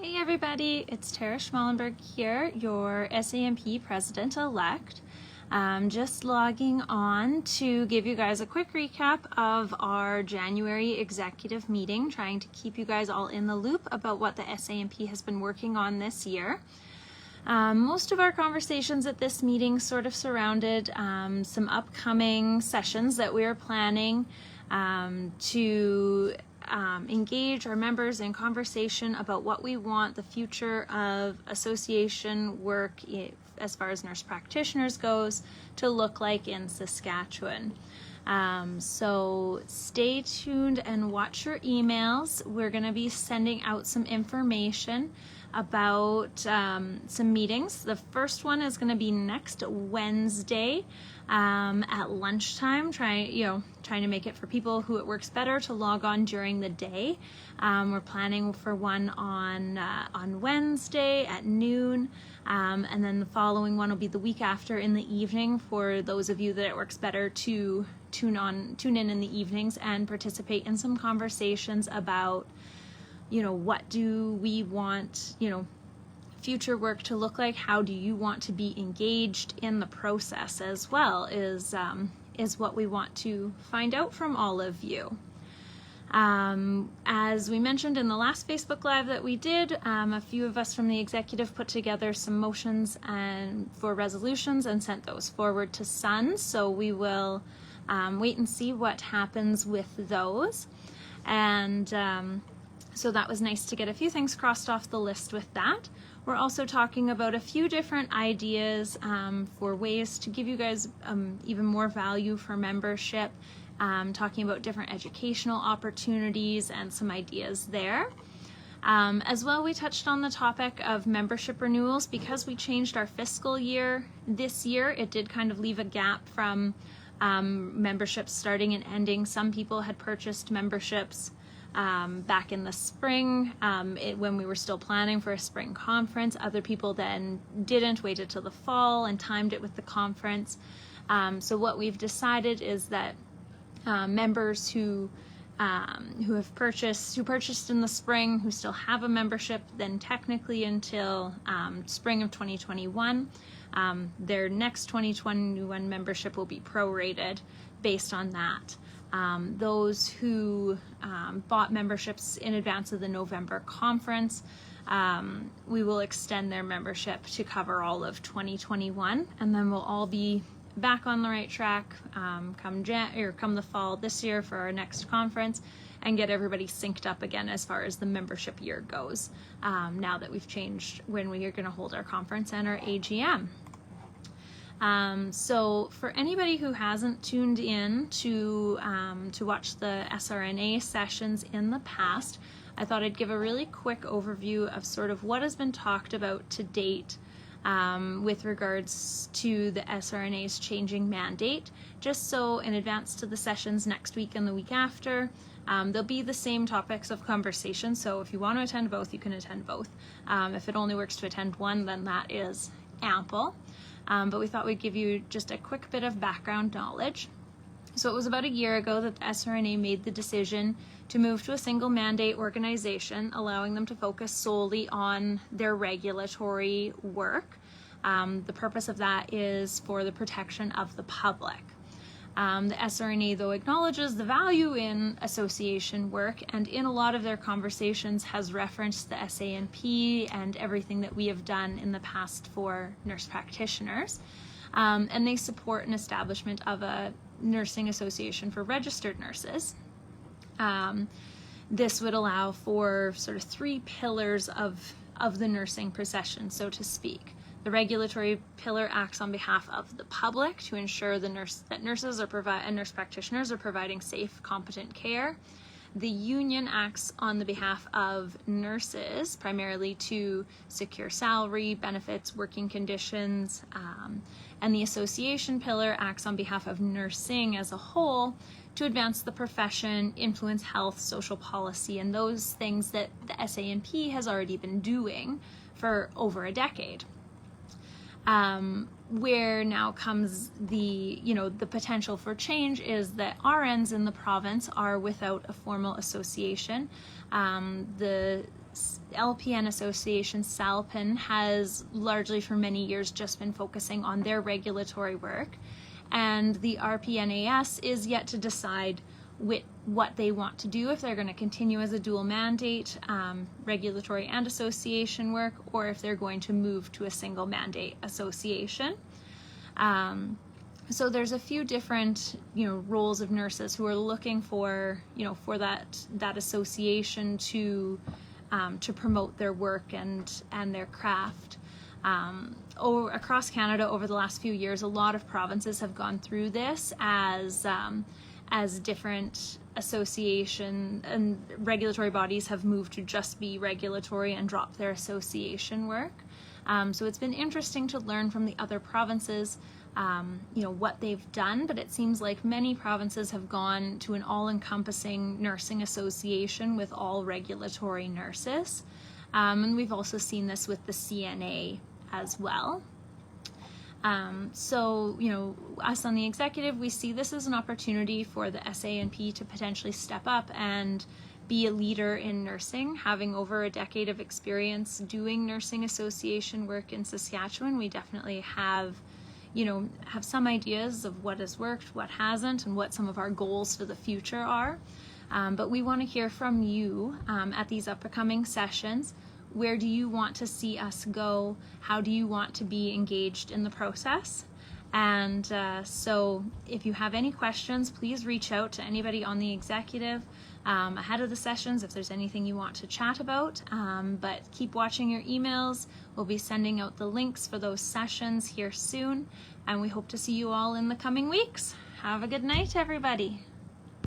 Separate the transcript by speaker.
Speaker 1: Hey everybody, it's Tara Schmallenberg here, your SANP President-elect. Just logging on to give you guys a quick recap of our January executive meeting, trying to keep you guys all in the loop about what the SANP has been working on this year. Most of our conversations at this meeting sort of surrounded some upcoming sessions that we are planning to engage our members in conversation about what we want the future of association work as far as nurse practitioners goes to look like in Saskatchewan. So stay tuned and watch your emails. We're going to be sending out some information about some meetings. The first one is going to be next Wednesday at lunchtime, trying to make it for people who it works better to log on during the day. We're planning for one on Wednesday at noon, and then the following one will be the week after in the evening for those of you that it works better to tune in the evenings and participate in some conversations about what do we want future work to look like, how do you want to be engaged in the process as well is what we want to find out from all of you. As we mentioned in the last Facebook Live that we did, a few of us from the executive put together some motions for resolutions and sent those forward to SUN, so we will wait and see what happens with those. And so that was nice to get a few things crossed off the list with that. We're also talking about a few different ideas for ways to give you guys even more value for membership, talking about different educational opportunities and some ideas there. As well, we touched on the topic of membership renewals. Because we changed our fiscal year this year, it did kind of leave a gap from memberships starting and ending. Some people had purchased memberships back in the spring when we were still planning for a spring conference. Other people then waited till the fall and timed it with the conference. So what we've decided is that members who purchased in the spring, who still have a membership, then technically until spring of 2021, their next 2021 membership will be prorated based on that. Those who bought memberships in advance of the November conference, we will extend their membership to cover all of 2021, and then we'll all be back on the right track come the fall this year for our next conference, and get everybody synced up again as far as the membership year goes, now that we've changed when we are going to hold our conference and our AGM. So for anybody who hasn't tuned in to watch the SRNA sessions in the past, I thought I'd give a really quick overview of sort of what has been talked about to date with regards to the SRNA's changing mandate, just so in advance to the sessions next week and the week after, there'll be the same topics of conversation. So if you want to attend both, you can attend both. If it only works to attend one, then that is ample. But we thought we'd give you just a quick bit of background knowledge. So it was about a year ago that the SRNA made the decision to move to a single mandate organization, allowing them to focus solely on their regulatory work. The purpose of that is for the protection of the public. The SRNA, though, acknowledges the value in association work, and in a lot of their conversations has referenced the SANP and everything that we have done in the past for nurse practitioners. And they support an establishment of a nursing association for registered nurses. This would allow for sort of three pillars of the nursing profession, so to speak. The regulatory pillar acts on behalf of the public to ensure that nurses and nurse practitioners are providing safe, competent care. The union acts on the behalf of nurses, primarily to secure salary, benefits, working conditions, and the association pillar acts on behalf of nursing as a whole to advance the profession, influence health, social policy, and those things that the SANP has already been doing for over a decade. Where now comes the potential for change is that RNs in the province are without a formal association. The LPN Association, SALPN, has largely for many years just been focusing on their regulatory work, and the RPNAS is yet to decide what they want to do, if they're going to continue as a dual mandate, regulatory and association work, or if they're going to move to a single mandate association. So there's a few different, roles of nurses who are looking for, for that association to promote their work and their craft. Across Canada over the last few years, a lot of provinces have gone through this as different association and regulatory bodies have moved to just be regulatory and drop their association work. So it's been interesting to learn from the other provinces, what they've done, but it seems like many provinces have gone to an all-encompassing nursing association with all regulatory nurses. And we've also seen this with the CNA as well. So, us on the executive, we see this as an opportunity for the SANP to potentially step up and be a leader in nursing. Having over a decade of experience doing nursing association work in Saskatchewan, we definitely have some ideas of what has worked, what hasn't, and what some of our goals for the future are. But we want to hear from you at these upcoming sessions. Where do you want to see us go? How do you want to be engaged in the process? And so if you have any questions, please reach out to anybody on the executive ahead of the sessions if there's anything you want to chat about. But keep watching your emails. We'll be sending out the links for those sessions here soon, and we hope to see you all in the coming weeks. Have a good night, everybody.